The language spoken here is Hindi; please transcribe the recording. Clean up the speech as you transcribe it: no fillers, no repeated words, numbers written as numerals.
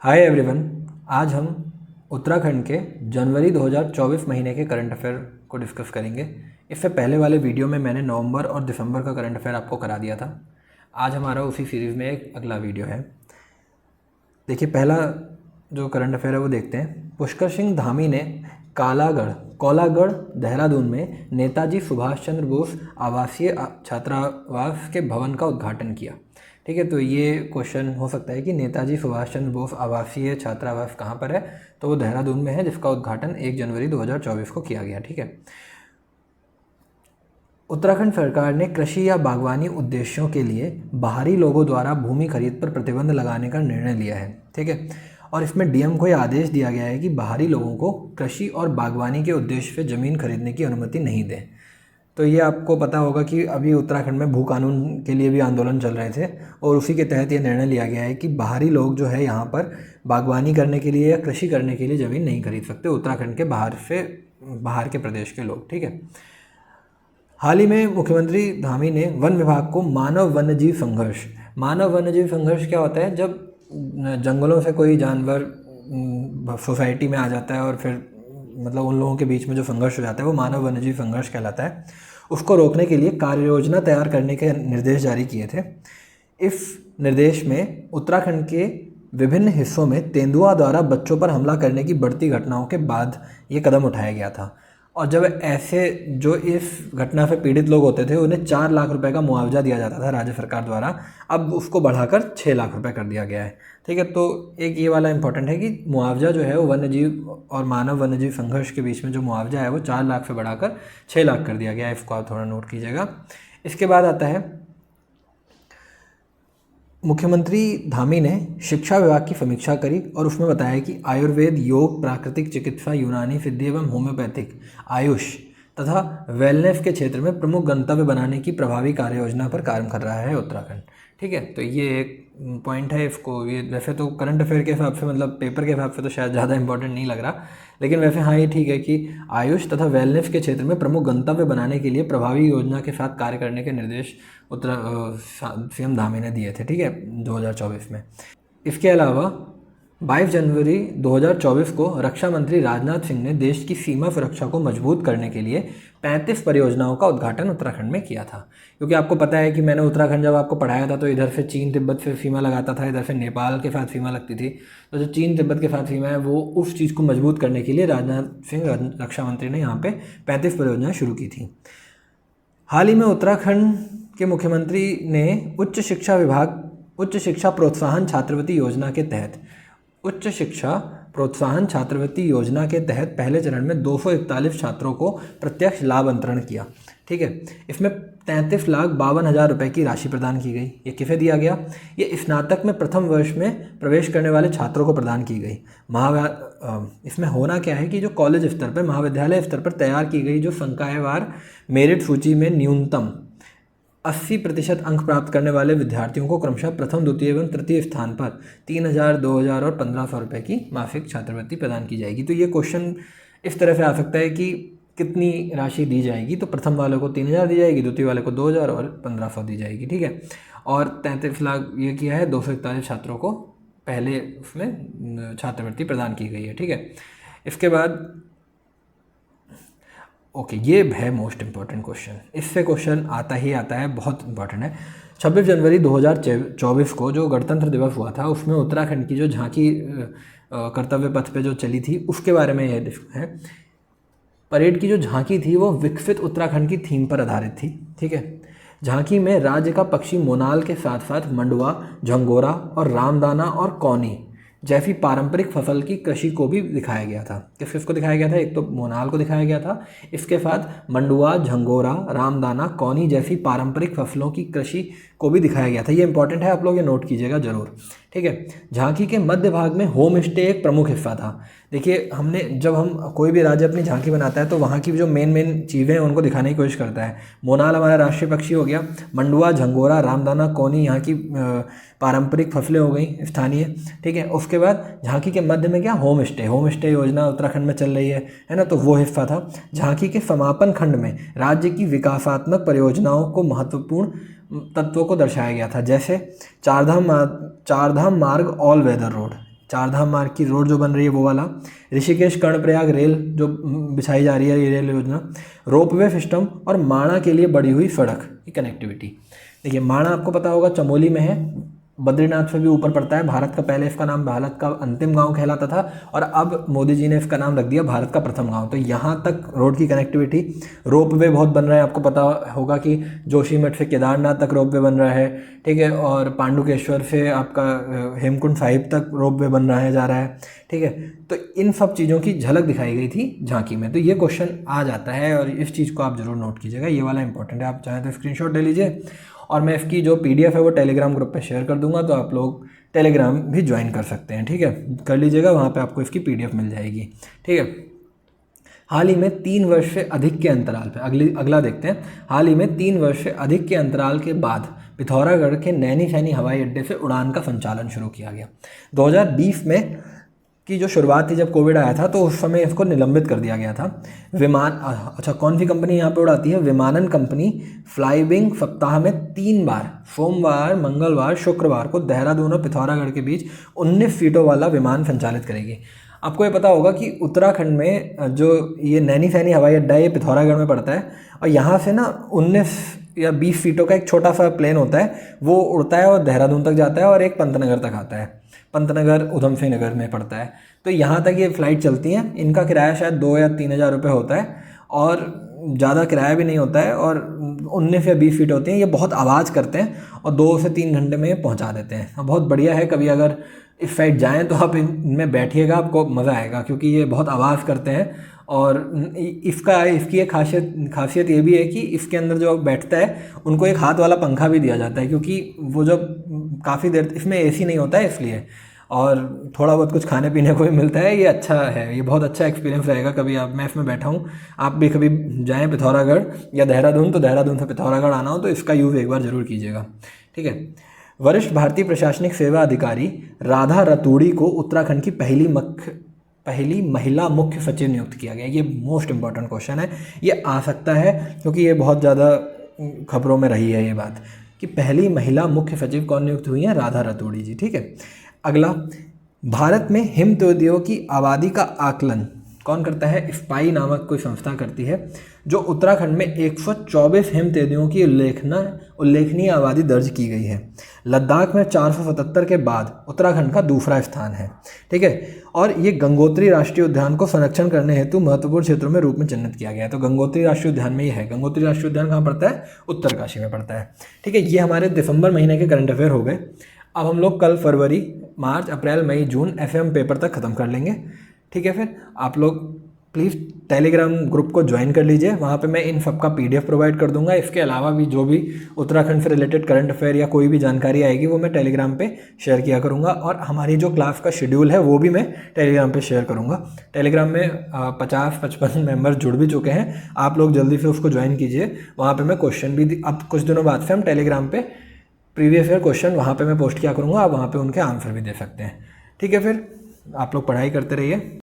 Hi everyone. आज हम उत्तराखंड के जनवरी 2024 महीने के करंट अफेयर को डिस्कस करेंगे। इससे पहले वाले वीडियो में मैंने नवंबर और दिसंबर का करंट अफेयर आपको करा दिया था। आज हमारा उसी सीरीज़ में एक अगला वीडियो है। देखिए, पहला जो करंट अफेयर है वो देखते हैं। पुष्कर सिंह धामी ने कोलागढ़ देहरादून में नेताजी सुभाष चंद्र बोस आवासीय छात्रावास के भवन का उद्घाटन किया। ठीक है, तो ये क्वेश्चन हो सकता है कि नेताजी सुभाष चंद्र बोस आवासीय छात्रावास कहाँ पर है, तो वो देहरादून में है, जिसका उद्घाटन 1 जनवरी 2024 को किया गया। ठीक है। उत्तराखंड सरकार ने कृषि या बागवानी उद्देश्यों के लिए बाहरी लोगों द्वारा भूमि खरीद पर प्रतिबंध लगाने का निर्णय लिया है। ठीक है, और इसमें डीएम को यह आदेश दिया गया है कि बाहरी लोगों को कृषि और बागवानी के उद्देश्य से ज़मीन खरीदने की अनुमति नहीं दें। तो ये आपको पता होगा कि अभी उत्तराखंड में भू कानून के लिए भी आंदोलन चल रहे थे और उसी के तहत ये निर्णय लिया गया है कि बाहरी लोग जो है यहाँ पर बागवानी करने के लिए या कृषि करने के लिए ज़मीन नहीं खरीद सकते, उत्तराखंड के बाहर के प्रदेश के लोग। ठीक है। हाल ही में मुख्यमंत्री धामी ने वन विभाग को मानव वन्यजीव संघर्ष क्या होता है? जब जंगलों से कोई जानवर सोसाइटी में आ जाता है और फिर मतलब उन लोगों के बीच में जो संघर्ष हो जाता है वो मानव वन्यजीव संघर्ष कहलाता है। उसको रोकने के लिए कार्य योजना तैयार करने के निर्देश जारी किए थे। इस निर्देश में उत्तराखंड के विभिन्न हिस्सों में तेंदुआ द्वारा बच्चों पर हमला करने की बढ़ती घटनाओं के बाद ये कदम उठाया गया था। और जब ऐसे जो इस घटना से पीड़ित लोग होते थे उन्हें 4 लाख रुपए का मुआवजा दिया जाता था राज्य सरकार द्वारा, अब उसको बढ़ाकर 6 लाख रुपए कर दिया गया है। ठीक है, तो एक ये वाला इंपॉर्टेंट है कि मुआवजा जो है वो वन्यजीव और मानव वन्यजीव संघर्ष के बीच में जो मुआवजा है वो 4 लाख से बढ़ाकर 6 लाख कर दिया गया है। इसको आप थोड़ा नोट कीजिएगा। इसके बाद आता है, मुख्यमंत्री धामी ने शिक्षा विभाग की समीक्षा करी और उसमें बताया कि आयुर्वेद, योग, प्राकृतिक चिकित्सा, यूनानी सिद्धि एवं होम्योपैथिक, आयुष तथा वेलनेस के क्षेत्र में प्रमुख गंतव्य बनाने की प्रभावी कार्य योजना पर कार्य कर रहा है उत्तराखंड। ठीक है, तो ये एक पॉइंट है। इसको ये वैसे तो करंट अफेयर के हिसाब से मतलब पेपर के हिसाब से तो शायद ज़्यादा इंपॉर्टेंट नहीं लग रहा, लेकिन वैसे हाँ ये ठीक है कि आयुष तथा वेलनेस के क्षेत्र में प्रमुख गंतव्य बनाने के लिए प्रभावी योजना के साथ कार्य करने के निर्देश सीएम धामी ने दिए थे। ठीक है, 2024 में। इसके अलावा 22 जनवरी 2024 को रक्षा मंत्री राजनाथ सिंह ने देश की सीमा सुरक्षा को मजबूत करने के लिए 35 परियोजनाओं का उद्घाटन उत्तराखंड में किया था। क्योंकि आपको पता है कि मैंने उत्तराखंड जब आपको पढ़ाया था तो इधर से चीन तिब्बत से सीमा लगाता था, इधर से नेपाल के साथ सीमा लगती थी। तो जो चीन तिब्बत के साथ सीमा है वो उस चीज़ को मजबूत करने के लिए राजनाथ सिंह रक्षा मंत्री ने यहाँ पर 35 परियोजनाएँ शुरू की थी। हाल ही में उत्तराखंड के मुख्यमंत्री ने उच्च शिक्षा प्रोत्साहन छात्रवृत्ति योजना के तहत पहले चरण में 241 छात्रों को प्रत्यक्ष लाभ अंतरण किया। ठीक है, इसमें 33,52,000 रुपये की राशि प्रदान की गई। ये किसे दिया गया? ये स्नातक में प्रथम वर्ष में प्रवेश करने वाले छात्रों को प्रदान की गई। इसमें होना क्या है कि जो कॉलेज स्तर पर, महाविद्यालय स्तर पर तैयार की गई जो संकायवार मेरिट सूची में न्यूनतम 80% अंक प्राप्त करने वाले विद्यार्थियों को क्रमशः प्रथम, द्वितीय एवं तृतीय स्थान पर 3,000, 2,000 और 1,500 रुपये की मासिक छात्रवृत्ति प्रदान की जाएगी। तो ये क्वेश्चन इस तरह से आ सकता है कि कितनी राशि दी जाएगी, तो प्रथम वाले को 3,000 दी जाएगी, द्वितीय वाले को 2,000 और 1,500 दी जाएगी। ठीक है, और 33 लाख ये किया है, 241 छात्रों को पहले उसमें छात्रवृत्ति प्रदान की गई है। ठीक है, इसके बाद ये है मोस्ट इम्पॉर्टेंट क्वेश्चन। इससे क्वेश्चन आता है, बहुत इंपॉर्टेंट है। 26 जनवरी 2024 को जो गणतंत्र दिवस हुआ था उसमें उत्तराखंड की जो झांकी कर्तव्य पथ पे जो चली थी उसके बारे में यह है। परेड की जो झांकी थी वो विकसित उत्तराखंड की थीम पर आधारित थी। ठीक है, झांकी में राज्य का पक्षी मोनाल के साथ साथ मंडुआ, झंगोरा और रामदाना और कौनी जैसी पारंपरिक फसल की कृषि को भी दिखाया गया था। किसको दिखाया गया था? एक तो मोनाल को दिखाया गया था, इसके साथ मंडुआ, झंगोरा, रामदाना, कौनी जैसी पारंपरिक फसलों की कृषि को भी दिखाया गया था। ये इंपॉर्टेंट है, आप लोग ये नोट कीजिएगा जरूर। ठीक है, झांकी के मध्य भाग में होम स्टे एक प्रमुख हिस्सा था। देखिए, जब हम कोई भी राज्य अपनी झांकी बनाता है तो वहाँ की जो मेन चीज़ें हैं उनको दिखाने की कोशिश करता है। मोनाल हमारा राष्ट्रीय पक्षी हो गया, मंडुआ, झंगोरा, रामदाना, कौनी यहाँ की पारंपरिक फसलें हो गई स्थानीय। ठीक है, उसके बाद झांकी के मध्य में क्या? होम स्टे योजना उत्तराखंड में चल रही है ना, तो वो हिस्सा था। झांकी के समापन खंड में राज्य की विकासात्मक परियोजनाओं को महत्वपूर्ण तत्वों को दर्शाया गया था, जैसे चारधाम मार्ग ऑल वेदर रोड, चारधाम मार्ग की रोड जो बन रही है वो वाला, ऋषिकेश कर्णप्रयाग रेल जो बिछाई जा रही है ये रेल योजना, रोपवे सिस्टम और माणा के लिए बढ़ी हुई सड़क की कनेक्टिविटी। देखिए माणा आपको पता होगा चमोली में है, बद्रीनाथ से भी ऊपर पड़ता है। भारत का पहले इसका नाम भारत का अंतिम गांव कहलाता था और अब मोदी जी ने इसका नाम रख दिया भारत का प्रथम गांव। तो यहाँ तक रोड की कनेक्टिविटी, रोपवे बहुत बन रहा है, आपको पता होगा कि जोशीमठ से केदारनाथ तक रोपवे बन रहा है, ठीक है, और पांडुकेश्वर से आपका हेमकुंड साहिब तक रोपवे बन रहा है, जा रहा है, ठीक है। तो इन सब चीज़ों की झलक दिखाई गई थी झांकी में। तो ये क्वेश्चन आ जाता है और इस चीज़ को आप ज़रूर नोट कीजिएगा, ये वाला इंपॉर्टेंट है। आप चाहें तो स्क्रीनशॉट ले लीजिए और मैं इसकी जो PDF है वो टेलीग्राम ग्रुप पे शेयर कर दूंगा, तो आप लोग टेलीग्राम भी ज्वाइन कर सकते हैं, ठीक है, कर लीजिएगा, वहाँ पे आपको इसकी PDF मिल जाएगी, ठीक है। हाल ही में 3 वर्ष से अधिक के अंतराल पे अगला देखते हैं। हाल ही में 3 वर्ष से अधिक के अंतराल के बाद पिथौरागढ़ के नैनी हवाई अड्डे से उड़ान का संचालन शुरू किया गया। 2020 में की जो शुरुआत थी जब कोविड आया था तो उस समय इसको निलंबित कर दिया गया था। अच्छा कौन सी कंपनी यहाँ पे उड़ाती है? विमानन कंपनी फ्लाईविंग सप्ताह में 3 बार सोमवार, मंगलवार, शुक्रवार को देहरादून और पिथौरागढ़ के बीच 19 सीटों वाला विमान संचालित करेगी। आपको ये पता होगा कि उत्तराखंड में जो ये नैनी हवाई अड्डा है ये पिथौरागढ़ में पड़ता है और यहाँ से ना 19 या 20 सीटों का एक छोटा सा प्लेन होता है, वो उड़ता है और देहरादून तक जाता है और एक पंतनगर तक आता है। पंतनगर उधम सिंह नगर में पड़ता है। तो यहाँ तक ये फ़्लाइट चलती हैं। इनका किराया शायद 2 या 3 हज़ार रुपये होता है और ज़्यादा किराया भी नहीं होता है और 19 या 20 सीट होती हैं। ये बहुत आवाज़ करते हैं और 2 से 3 घंटे में पहुँचा देते हैं। बहुत बढ़िया है, कभी अगर इस साइड जाएँ तो आप इनमें बैठिएगा, आपको मज़ा आएगा क्योंकि ये बहुत आवाज़ करते हैं। और इसकी एक खासियत ये भी है कि इसके अंदर जो बैठता है उनको एक हाथ वाला पंखा भी दिया जाता है क्योंकि वो जब काफ़ी देर, इसमें AC नहीं होता है इसलिए, और थोड़ा बहुत कुछ खाने पीने को भी मिलता है। ये अच्छा है, ये बहुत अच्छा एक्सपीरियंस रहेगा। कभी मैं इसमें बैठा हूँ, आप भी कभी जाएँ पिथौरागढ़ या देहरादून, तो देहरादून से पिथौरागढ़ आना हो तो इसका यूज़ एक बार ज़रूर कीजिएगा, ठीक है। वरिष्ठ भारतीय प्रशासनिक सेवा अधिकारी राधा रतूड़ी को उत्तराखंड की पहली महिला मुख्य सचिव नियुक्त किया गया। ये मोस्ट इंपॉर्टेंट क्वेश्चन है, ये आ सकता है क्योंकि ये बहुत ज़्यादा खबरों में रही है ये बात कि पहली महिला मुख्य सचिव कौन नियुक्त हुई है? राधा रतूड़ी जी, ठीक है। अगला, भारत में हिम तेदियों की आबादी का आकलन कौन करता है? स्पाई नामक कोई संस्था करती है, जो उत्तराखंड में 124 हिम तेदियों की उल्लेखनीय आबादी दर्ज की गई है। लद्दाख में 477 के बाद उत्तराखंड का दूसरा स्थान है, ठीक है। और ये गंगोत्री राष्ट्रीय उद्यान को संरक्षण करने हेतु महत्वपूर्ण क्षेत्रों में रूप में चिन्हित किया गया है। तो गंगोत्री राष्ट्रीय उद्यान में ये है। गंगोत्री राष्ट्रीय उद्यान कहाँ पड़ता है? उत्तरकाशी में पड़ता है, ठीक है। ये हमारे दिसंबर महीने के करंट अफेयर हो गए। अब हम लोग कल फरवरी, मार्च, अप्रैल, मई, जून FM पेपर तक ख़त्म कर लेंगे, ठीक है। फिर आप लोग प्लीज़ टेलीग्राम ग्रुप को ज्वाइन कर लीजिए, वहाँ पे मैं इन सब का PDF प्रोवाइड कर दूंगा। इसके अलावा भी जो भी उत्तराखंड से रिलेटेड करंट अफेयर या कोई भी जानकारी आएगी वो मैं टेलीग्राम पे शेयर किया करूँगा और हमारी जो क्लास का शेड्यूल है वो भी मैं टेलीग्राम पे शेयर करूँगा। टेलीग्राम में 50-55 मेम्बर्स जुड़ भी चुके हैं, आप लोग जल्दी से उसको ज्वाइन कीजिए। वहाँ पर मैं क्वेश्चन भी अब कुछ दिनों बाद से हम टेलीग्राम पर प्रीवियस ईयर क्वेश्चन वहाँ पे मैं पोस्ट किया करूँगा, आप वहाँ पे उनके आंसर भी दे सकते हैं, ठीक है। फिर आप लोग पढ़ाई करते रहिए।